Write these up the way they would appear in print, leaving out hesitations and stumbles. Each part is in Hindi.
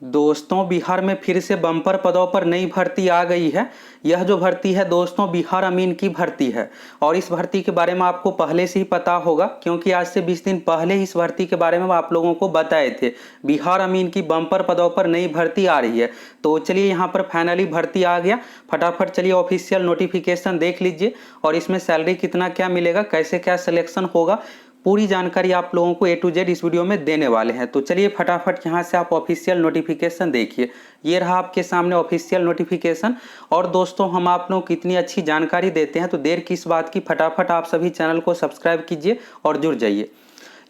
दोस्तों, बिहार में फिर से बम्पर पदों पर नई भर्ती आ गई है। यह जो भर्ती है दोस्तों, बिहार अमीन की भर्ती है। और इस भर्ती के बारे में आपको पहले से ही पता होगा, क्योंकि आज से 20 दिन पहले ही इस भर्ती के बारे में आप लोगों को बताए थे। बिहार अमीन की बम्पर पदों पर नई भर्ती आ रही है। तो चलिए, यहाँ पर फाइनली भर्ती आ गया। फटाफट चलिए ऑफिशियल नोटिफिकेशन देख लीजिए और इसमें सैलरी कितना क्या मिलेगा, कैसे क्या सिलेक्शन होगा, पूरी जानकारी आप लोगों को A to Z इस वीडियो में देने वाले हैं। तो चलिए फटाफट यहाँ से आप ऑफिशियल नोटिफिकेशन देखिए। ये रहा आपके सामने ऑफिशियल नोटिफिकेशन। और दोस्तों, हम आप लोगों को इतनी अच्छी जानकारी देते हैं तो देर किस बात की, फटाफट आप सभी चैनल को सब्सक्राइब कीजिए और जुड़ जाइए।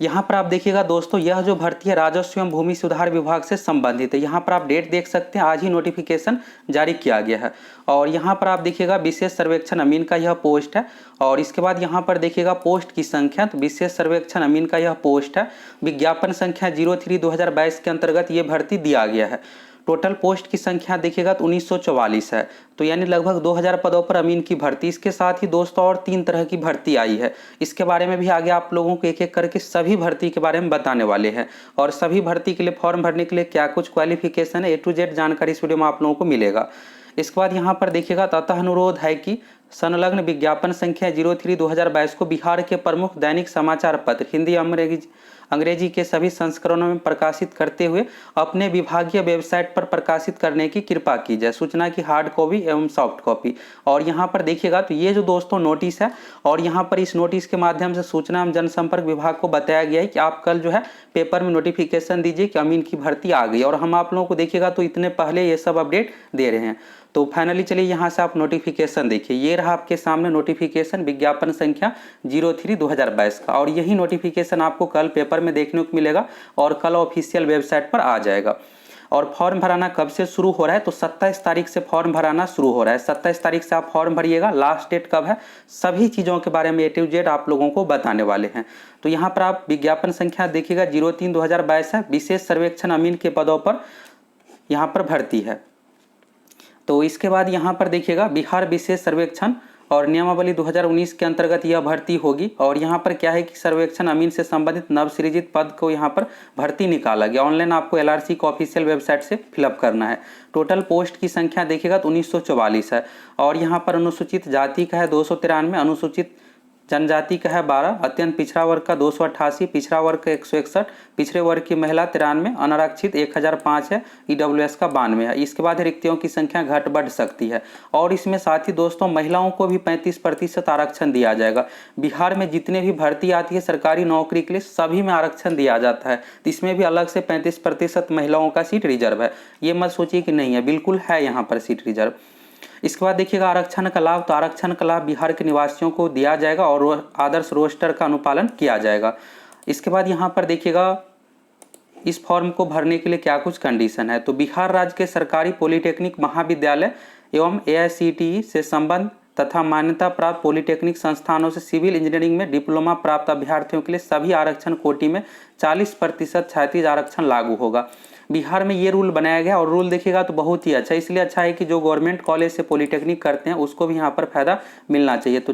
यहाँ पर आप देखिएगा दोस्तों, यह जो भर्ती है राजस्व एवं भूमि सुधार विभाग से संबंधित है। यहाँ पर आप डेट देख सकते हैं, आज ही नोटिफिकेशन जारी किया गया है। और यहाँ पर आप देखिएगा विशेष सर्वेक्षण अमीन का यह पोस्ट है। और इसके बाद यहाँ पर देखिएगा पोस्ट की संख्या, तो विशेष सर्वेक्षण अमीन का यह पोस्ट है। विज्ञापन संख्या 03/2022 के अंतर्गत ये भर्ती दिया गया है। टोटल पोस्ट की संख्या देखिएगा तो 1944 है। तो यानी लगभग 2000 पदों पर अमीन की भर्ती। इसके साथ ही दोस्तों और 3 तरह की भर्ती आई है। इसके बारे में भी आगे आप लोगों को एक एक करके सभी भर्ती के बारे में बताने वाले हैं। और सभी भर्ती के लिए फॉर्म भरने के लिए क्या कुछ क्वालिफिकेशन है, A to Z जानकारी इस वीडियो में आप लोगों को मिलेगा। इसके बाद यहाँ पर देखिएगा, ततः अनुरोध है कि संलग्न विज्ञापन संख्या 03/2022 को बिहार के प्रमुख दैनिक समाचार पत्र हिंदी अंग्रेजी के सभी संस्करणों में प्रकाशित करते हुए अपने विभागीय वेबसाइट पर प्रकाशित करने की कृपा की जाए। सूचना की हार्ड कॉपी एवं सॉफ्ट कॉपी। और यहाँ पर देखिएगा तो ये जो दोस्तों नोटिस है, और यहाँ पर इस नोटिस के माध्यम से सूचना एवं जनसंपर्क विभाग को बताया गया है कि आप कल जो है पेपर में नोटिफिकेशन दीजिए कि अमीन की भर्ती आ गई। और हम आप लोगों को देखिएगा तो इतने पहले ये सब अपडेट दे रहे हैं। तो फाइनली चलिए यहाँ से आप नोटिफिकेशन देखिए। ये रहा आपके सामने नोटिफिकेशन विज्ञापन संख्या 03/2022 का। और यही नोटिफिकेशन आपको कल पेपर में देखने को मिलेगा और कल ऑफिशियल वेबसाइट पर आ जाएगा। और फॉर्म भराना कब से शुरू हो रहा है, तो 27 तारीख से फॉर्म भराना शुरू हो रहा है। 27 तारीख से आप फॉर्म भरिएगा। लास्ट डेट कब है, सभी चीज़ों के बारे में A to Z आप लोगों को बताने वाले हैं। तो यहाँ पर आप विज्ञापन संख्या देखिएगा 03/2022 है। विशेष सर्वेक्षण अमीन के पदों पर यहाँ पर भर्ती है। तो इसके बाद यहाँ पर देखिएगा बिहार विशेष सर्वेक्षण और नियमावली 2019 के अंतर्गत यह भर्ती होगी। और यहाँ पर क्या है कि सर्वेक्षण अमीन से संबंधित नवसृजित पद को यहाँ पर भर्ती निकाला गया। ऑनलाइन आपको LRC को ऑफिशियल वेबसाइट से फिलअप करना है। टोटल पोस्ट की संख्या देखिएगा तो 1944 है। और यहाँ पर अनुसूचित जाति का है 293, अनुसूचित जनजाति का है 12, अत्यंत पिछड़ा वर्ग का 288, पिछड़ा वर्ग का 161, पिछड़े वर्ग की महिला 93, अनारक्षित 1005 है, EWS का 92 है। इसके बाद रिक्तियों की संख्या घट बढ़ सकती है। और इसमें साथ ही दोस्तों महिलाओं को भी 35% आरक्षण दिया जाएगा। बिहार में जितने भी भर्ती आती है सरकारी नौकरी के लिए, सभी में आरक्षण दिया जाता है। तो इसमें भी अलग से 35% महिलाओं का सीट रिजर्व है। ये मत सोचिए कि नहीं है, बिल्कुल है यहाँ पर सीट रिजर्व। इसके बाद देखिएगा आरक्षण का लाभ, तो आरक्षण का लाभ बिहार के निवासियों को दिया जाएगा और आदर्श रोस्टर का अनुपालन किया जाएगा। इसके बाद यहाँ पर देखिएगा इस फॉर्म को भरने के लिए क्या कुछ कंडीशन है। तो बिहार राज्य के सरकारी पॉलिटेक्निक महाविद्यालय एवं AICTE से संबंध तथा मान्यता प्राप्त पॉलिटेक्निक संस्थानों से सिविल इंजीनियरिंग में डिप्लोमा प्राप्त अभ्यर्थियों के लिए सभी आरक्षण कोटि में 40% क्षैतिज आरक्षण लागू होगा। बिहार में ये रूल बनाया गया। और रूल देखिएगा तो बहुत ही अच्छा, इसलिए अच्छा है कि जो गवर्नमेंट कॉलेज से पॉलिटेक्निक करते हैं उसको भी यहाँ पर फायदा मिलना चाहिए। तो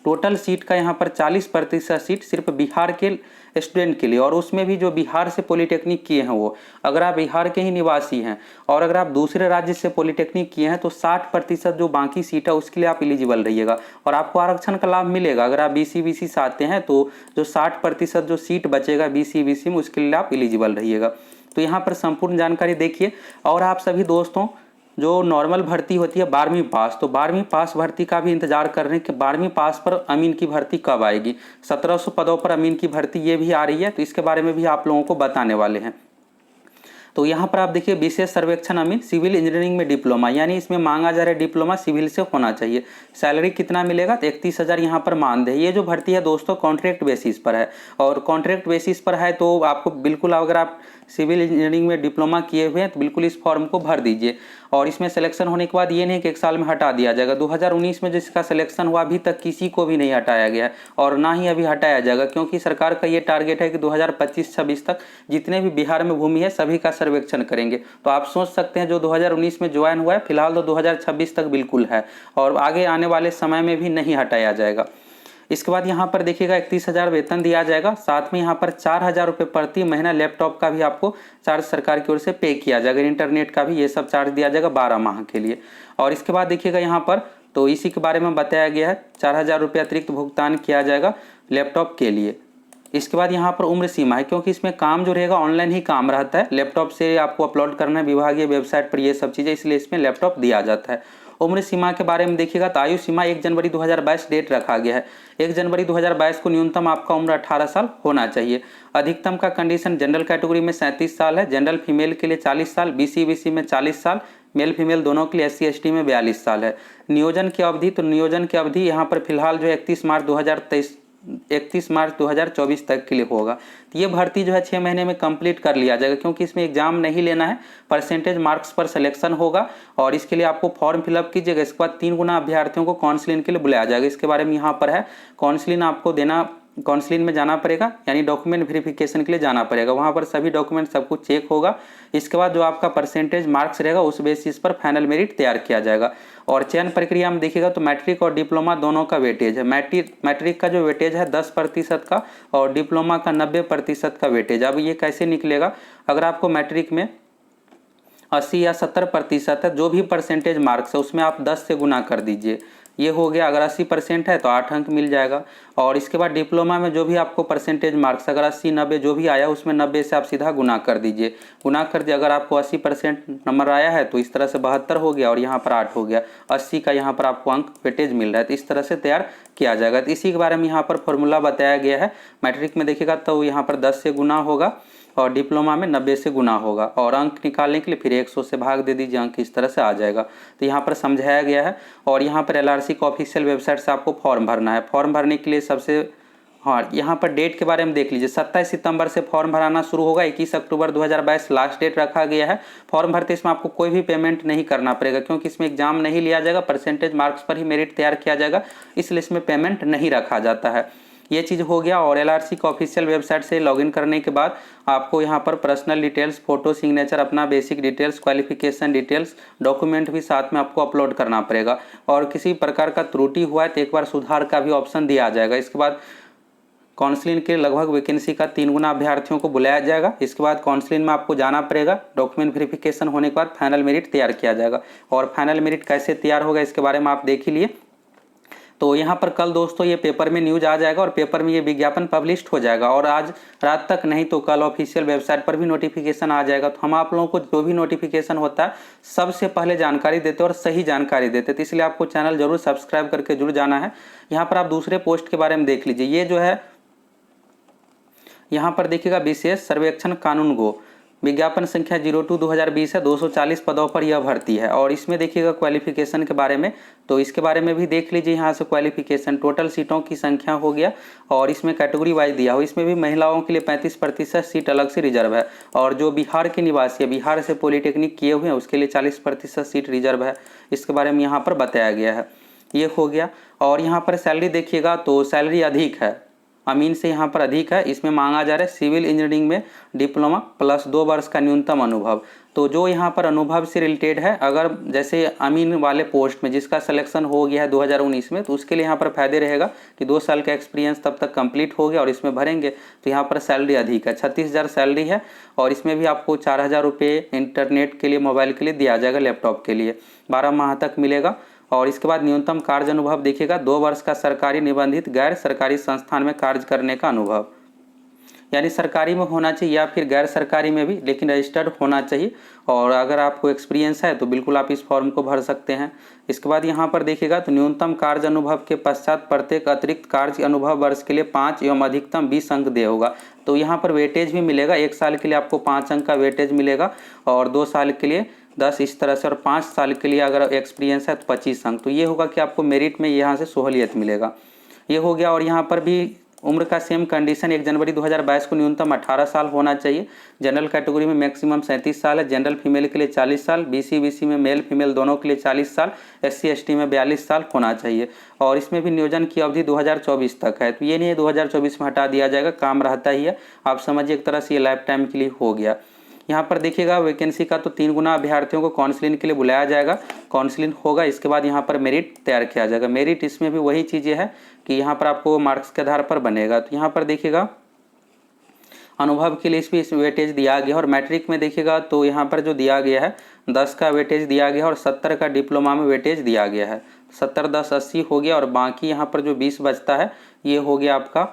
टोटल सीट का यहाँ पर 40% सीट सिर्फ बिहार के स्टूडेंट के लिए। और उसमें भी जो बिहार से पॉलिटेक्निक किए हैं वो, अगर आप बिहार के ही निवासी हैं और अगर आप दूसरे राज्य से पॉलिटेक्निक किए हैं तो 60% जो बाकी सीट है उसके लिए आप एलिजिबल रहिएगा और आपको आरक्षण का लाभ मिलेगा। अगर आप BC/BC से आते हैं तो जो 60% जो सीट बचेगा BC/BC में, उसके लिए आप एलिजिबल रहिएगा। तो यहाँ पर संपूर्ण जानकारी देखिए। और आप सभी दोस्तों जो नॉर्मल भर्ती होती है 12वीं पास, तो 12वीं पास भर्ती का भी इंतजार कर रहे हैं कि 12वीं पास पर अमीन की भर्ती कब आएगी। 1700 पदों पर अमीन की भर्ती ये भी आ रही है। तो इसके बारे में भी आप लोगों को बताने वाले हैं। तो यहाँ पर आप देखिए विशेष सर्वेक्षण अमीन सिविल इंजीनियरिंग में डिप्लोमा, यानी इसमें मांगा जा रहा है डिप्लोमा सिविल से होना चाहिए। सैलरी कितना मिलेगा, तो 31,000 यहाँ पर मानदेय है। ये जो भर्ती है दोस्तों कॉन्ट्रैक्ट बेसिस पर है। और कॉन्ट्रैक्ट बेसिस पर है तो आपको बिल्कुल, अगर आप सिविल इंजीनियरिंग में डिप्लोमा किए हुए हैं तो बिल्कुल इस फॉर्म को भर दीजिए। और इसमें सिलेक्शन होने के बाद ये नहीं कि 1 साल में हटा दिया जाएगा। 2019 में जिसका सिलेक्शन हुआ अभी तक किसी को भी नहीं हटाया गया और ना ही अभी हटाया जाएगा, क्योंकि सरकार का ये टारगेट है कि 2025-26 तक जितने भी बिहार में भूमि है सभी का सर्वेक्षण करेंगे। तो आप सोच सकते हैं जो 2019 में ज्वाइन हुआ है फिलहाल तो 2026 तक बिल्कुल है और आगे आने वाले समय में भी नहीं हटाया जाएगा। इसके बाद यहाँ पर देखिएगा 31,000 वेतन दिया जाएगा, साथ में यहाँ पर 4,000 रुपये प्रति महीना लैपटॉप का भी आपको चार्ज सरकार की ओर से पे किया जाएगा, इंटरनेट का भी ये सब चार्ज दिया जाएगा 12 माह के लिए। और इसके बाद देखिएगा यहाँ पर तो इसी के बारे में बताया गया है, 4,000 रुपये अतिरिक्त भुगतान किया जाएगा लैपटॉप के लिए। इसके बाद यहाँ पर उम्र सीमा है, क्योंकि इसमें काम जो रहेगा ऑनलाइन ही काम रहता है, लैपटॉप से आपको अपलोड करना है विभागीय वेबसाइट पर ये सब चीज़ें, इसलिए इसमें लैपटॉप दिया जाता है। उम्र सीमा के बारे में देखिएगा तो आयु सीमा 1 जनवरी 2022 डेट रखा गया है। 1 जनवरी 2022 को न्यूनतम आपका उम्र 18 साल होना चाहिए। अधिकतम का कंडीशन जनरल कैटेगरी में 37 साल है, जनरल फीमेल के लिए 40 साल, BC में 40 साल, मेल फीमेल दोनों के लिए, SC ST में 42 साल है। नियोजन की अवधि तो नियोजन की अवधि यहाँ पर फिलहाल जो 31 मार्च 2024 तक के लिए होगा। तो ये भर्ती जो है 6 महीने में कंप्लीट कर लिया जाएगा, क्योंकि इसमें एग्जाम नहीं लेना है, परसेंटेज मार्क्स पर सिलेक्शन होगा और इसके लिए आपको फॉर्म फिलअप कीजिएगा। इसके बाद 3 गुना अभ्यर्थियों को काउंसलिंग के लिए बुलाया जाएगा। इसके बारे में यहाँ पर है, काउंसलिंग आपको देना, काउंसलिंग में जाना पड़ेगा, यानी डॉक्यूमेंट वेरिफिकेशन के लिए जाना पड़ेगा, वहाँ पर सभी डॉक्यूमेंट सब कुछ चेक होगा। इसके बाद जो आपका परसेंटेज मार्क्स रहेगा उस बेसिस पर फाइनल मेरिट तैयार किया जाएगा। और चयन प्रक्रिया में देखिएगा तो मैट्रिक और डिप्लोमा दोनों का वेटेज है। मैट्रिक का जो वेटेज है 10% का और डिप्लोमा का 90% का वेटेज। अब ये कैसे निकलेगा, अगर आपको मैट्रिक में 80 या 70% है, जो भी परसेंटेज मार्क्स है उसमें आप 10 से गुना कर दीजिए, ये हो गया। अगर 80% है तो 8 अंक मिल जाएगा। और इसके बाद डिप्लोमा में जो भी आपको परसेंटेज मार्क्स अगर 80 90 जो भी आया उसमें 90 से आप सीधा गुना कर दीजिए, अगर आपको 80% नंबर आया है तो इस तरह से 72 हो गया और यहाँ पर 8 हो गया, 80 का यहाँ पर आपको अंक वेटेज मिल रहा है। तो इस तरह से तैयार किया जाएगा। तो इसी के बारे में यहाँ पर फॉर्मूला बताया गया है। मैट्रिक में देखिएगा तो यहाँ पर 10 से गुना होगा और डिप्लोमा में 90 से गुना होगा, और अंक निकालने के लिए फिर 100 से भाग दे दीजिए, अंक इस तरह से आ जाएगा। तो यहाँ पर समझाया गया है। और यहाँ पर LRC का ऑफिशियल वेबसाइट से आपको फॉर्म भरना है। फॉर्म भरने के लिए यहाँ पर डेट के बारे में देख लीजिए, 27 सितंबर से फॉर्म भराना शुरू होगा, 21 अक्टूबर 2022 लास्ट डेट रखा गया है। फॉर्म भरते इसमें आपको कोई भी पेमेंट नहीं करना पड़ेगा, क्योंकि इसमें एग्जाम नहीं लिया जाएगा, परसेंटेज मार्क्स पर ही मेरिट तैयार किया जाएगा, इसलिए इसमें पेमेंट नहीं रखा जाता है। ये चीज़ हो गया। और LRC का ऑफिशियल वेबसाइट से लॉगिन करने के बाद आपको यहाँ पर पर्सनल डिटेल्स, फोटो, सिग्नेचर, अपना basic details, qualification details, document भी साथ में आपको अपलोड करना पड़ेगा। और किसी प्रकार का त्रुटि हुआ है तो एक बार सुधार का भी ऑप्शन दिया जाएगा। इसके बाद काउंसलिंग के लगभग वैकेंसी का 3 गुना अभ्यर्थियों को बुलाया जाएगा। इसके बाद काउंसलिंग में आपको जाना पड़ेगा, डॉक्यूमेंट वेरिफिकेशन होने के बाद फाइनल मेरिट तैयार किया जाएगा। और फाइनल मेरिट कैसे तैयार होगा इसके बारे में आप देख ही लिए। तो यहाँ पर कल दोस्तों ये पेपर में न्यूज़ आ जाएगा और पेपर में ये विज्ञापन पब्लिश्ड हो जाएगा, और आज रात तक नहीं तो कल ऑफिशियल वेबसाइट पर भी नोटिफिकेशन आ जाएगा। तो हम आप लोगों को जो भी नोटिफिकेशन होता है सबसे पहले जानकारी देते और सही जानकारी देते, तो इसलिए आपको चैनल जरूर सब्सक्राइब करके जुड़ जाना है। यहाँ पर आप दूसरे पोस्ट के बारे में देख लीजिए। ये जो है यहाँ पर देखिएगा, विशेष सर्वेक्षण कानून गो, विज्ञापन संख्या 02/2020 है, 240 पदों पर यह भर्ती है। और इसमें देखिएगा क्वालिफिकेशन के बारे में, तो इसके बारे में भी देख लीजिए। यहाँ से क्वालिफिकेशन, टोटल सीटों की संख्या हो गया, और इसमें कैटेगरी वाइज दिया हो। इसमें भी महिलाओं के लिए 35% सीट अलग से रिजर्व है, और जो बिहार के निवासी है, बिहार से पॉलिटेक्निक किए हुए हैं, उसके लिए 40% सीट रिजर्व है। इसके बारे में यहाँ पर बताया गया है। ये हो गया। और यहाँ पर सैलरी देखिएगा तो सैलरी अधिक है, अमीन से यहाँ पर अधिक है। इसमें मांगा जा रहा है सिविल इंजीनियरिंग में डिप्लोमा प्लस 2 वर्ष का न्यूनतम अनुभव। तो जो यहाँ पर अनुभव से रिलेटेड है, अगर जैसे अमीन वाले पोस्ट में जिसका सिलेक्शन हो गया है 2019 में, तो उसके लिए यहाँ पर फायदे रहेगा कि 2 साल का एक्सपीरियंस तब तक कंप्लीट हो गया और इसमें भरेंगे। तो यहाँ पर सैलरी अधिक है, 36,000 सैलरी है। और इसमें भी आपको 4,000 रुपये इंटरनेट के लिए, मोबाइल के लिए दिया जाएगा, लैपटॉप के लिए 12 माह तक मिलेगा। और इसके बाद न्यूनतम कार्य अनुभव देखिएगा, 2 वर्ष का सरकारी निबंधित गैर सरकारी संस्थान में कार्य करने का अनुभव, यानी सरकारी में होना चाहिए या फिर गैर सरकारी में भी, लेकिन रजिस्टर्ड होना चाहिए। और अगर आपको एक्सपीरियंस है तो बिल्कुल आप इस फॉर्म को भर सकते हैं। इसके बाद यहाँ पर देखिएगा तो न्यूनतम कार्य अनुभव के पश्चात प्रत्येक अतिरिक्त कार्य अनुभव वर्ष के लिए 5 एवं अधिकतम 20 अंक दे होगा। तो यहाँ पर वेटेज भी मिलेगा, 1 साल के लिए आपको 5 अंक का वेटेज मिलेगा, और 2 साल के लिए 10 इस तरह से, और 5 साल के लिए अगर एक्सपीरियंस है तो 25 अंक। तो ये होगा कि आपको मेरिट में यहाँ से सहूलियत मिलेगा। ये हो गया। और यहाँ पर भी उम्र का सेम कंडीशन, 1 जनवरी 2022 को न्यूनतम 18 साल होना चाहिए। जनरल कैटेगरी में मैक्सिमम 37 साल है, जनरल फीमेल के लिए 40 साल, BC में मेल फीमेल दोनों के लिए 40 साल, SC ST में 42 साल होना चाहिए। और इसमें भी नियोजन की अवधि 2024 तक है। तो ये नहीं है 2024 में हटा दिया जाएगा, काम रहता ही है। आप समझिए एक तरह से ये लाइफ टाइम के लिए हो गया। यहाँ पर देखिएगा वैकेंसी का तो 3 गुना अभ्यर्थियों को काउंसलिंग के लिए बुलाया जाएगा, काउंसलिंग होगा, इसके बाद यहाँ पर मेरिट तैयार किया जाएगा। मेरिट इसमें भी वही चीज़ें है कि यहाँ पर आपको मार्क्स के आधार पर बनेगा। तो यहाँ पर देखिएगा अनुभव के लिए इस वेटेज दिया गया, और मैट्रिक में देखिएगा तो यहाँ पर जो दिया गया है 10 का वेटेज दिया गया और 70 का डिप्लोमा में वेटेज दिया गया है। 70 10 80 हो गया, और बाकी यहाँ पर जो 20 बचता है ये हो गया आपका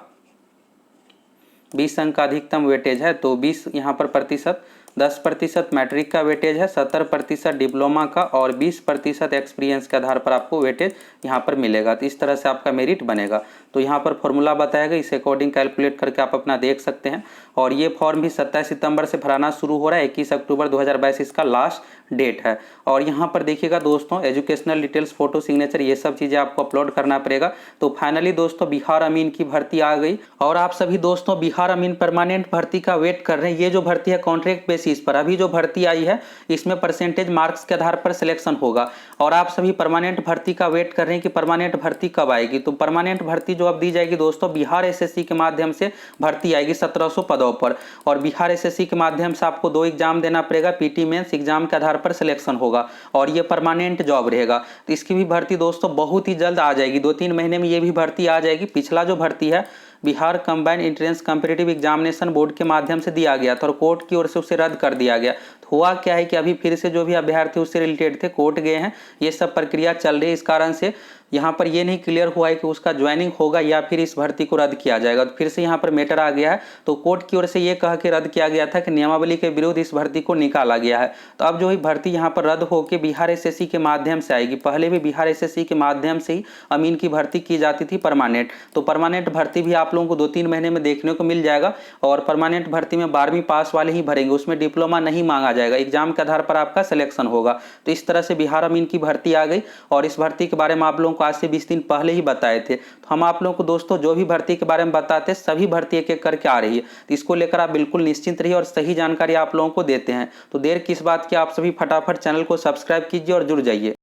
20 अंक का अधिकतम वेटेज है, तो 20 यहाँ पर प्रतिशत, 10% मैट्रिक का वेटेज है, 70% डिप्लोमा का, और 20% एक्सपीरियंस के आधार पर आपको वेटेज यहाँ पर मिलेगा। तो इस तरह से आपका मेरिट बनेगा। तो यहाँ पर फॉर्मूला बताया गया, इस अकॉर्डिंग कैलकुलेट करके आप अपना देख सकते हैं। और ये फॉर्म भी 27 सितंबर से भराना शुरू हो रहा है, 21 अक्टूबर 2022 इसका लास्ट डेट है। और यहाँ पर देखिएगा दोस्तों एजुकेशनल डिटेल्स, फोटो, सिग्नेचर, ये सब चीज़ें आपको अपलोड करना पड़ेगा। तो फाइनली दोस्तों बिहार अमीन की भर्ती आ गई, और आप सभी दोस्तों बिहार अमीन परमानेंट भर्ती का वेट कर रहे हैं। ये जो भर्ती है कॉन्ट्रैक्ट बेसिस पर, अभी जो भर्ती आई है इसमें परसेंटेज मार्क्स के आधार पर सिलेक्शन होगा, और आप सभी परमानेंट भर्ती का वेट कर रहे हैं कि परमानेंट भर्ती कब आएगी। तो परमानेंट भर्ती जो अब दी जाएगी दोस्तों, बिहार एसएससी के माध्यम से भर्ती आएगी 1700 पदों पर, और बिहार एसएससी के माध्यम से आपको 2 एग्जाम देना पड़ेगा, पीटी मेंस एग्जाम के आधार पर सिलेक्शन होगा, और ये परमानेंट जॉब रहेगा। तो इसकी भी भर्ती दोस्तों बहुत ही जल्द आ जाएगी, 2-3 महीने में ये भी भर्ती आ जाएगी। पिछला जो भर्ती है Bihar combined entrance competitive examination board के माध्यम से दिया गया था, और कोर्ट की ओर से उसे रद्द कर दिया गया। तो हुआ क्या है कि अभी फिर से जो भी अभ्यर्थी उससे रिलेटेड थे कोर्ट गए हैं, ये सब प्रक्रिया चल रही है। इस कारण से यहाँ पर ये नहीं क्लियर हुआ है कि उसका ज्वाइनिंग होगा या फिर इस भर्ती को रद्द किया जाएगा। तो फिर से यहाँ पर मैटर आ गया है, तो कोर्ट की ओर से ये कह के रद्द किया गया था कि नियमावली के विरुद्ध इस भर्ती को निकाला गया है। तो अब जो ही भर्ती यहाँ पर रद्द होकर बिहार एसएससी के माध्यम से आएगी। पहले भी बिहार एसएससी के माध्यम से ही अमीन की भर्ती की जाती थी परमानेंट। तो परमानेंट भर्ती भी आप लोगों को 2-3 महीने में देखने को मिल जाएगा, और परमानेंट भर्ती में 12वीं पास वाले ही भरेंगे, उसमें डिप्लोमा नहीं मांगा जाएगा, एग्जाम के आधार पर आपका सिलेक्शन होगा। तो इस तरह से बिहार अमीन की भर्ती आ गई, और इस भर्ती के बारे में आप लोगों को आज से 20 दिन पहले ही बताए थे। तो हम आप लोगों को दोस्तों जो भी भर्ती के बारे में बताते हैं सभी भर्ती एक एक करके आ रही है, तो इसको लेकर आप बिल्कुल निश्चिंत रहिए, और सही जानकारी आप लोगों को देते हैं। तो देर किस बात की, आप सभी फटाफट चैनल को सब्सक्राइब कीजिए और जुड़ जाइए।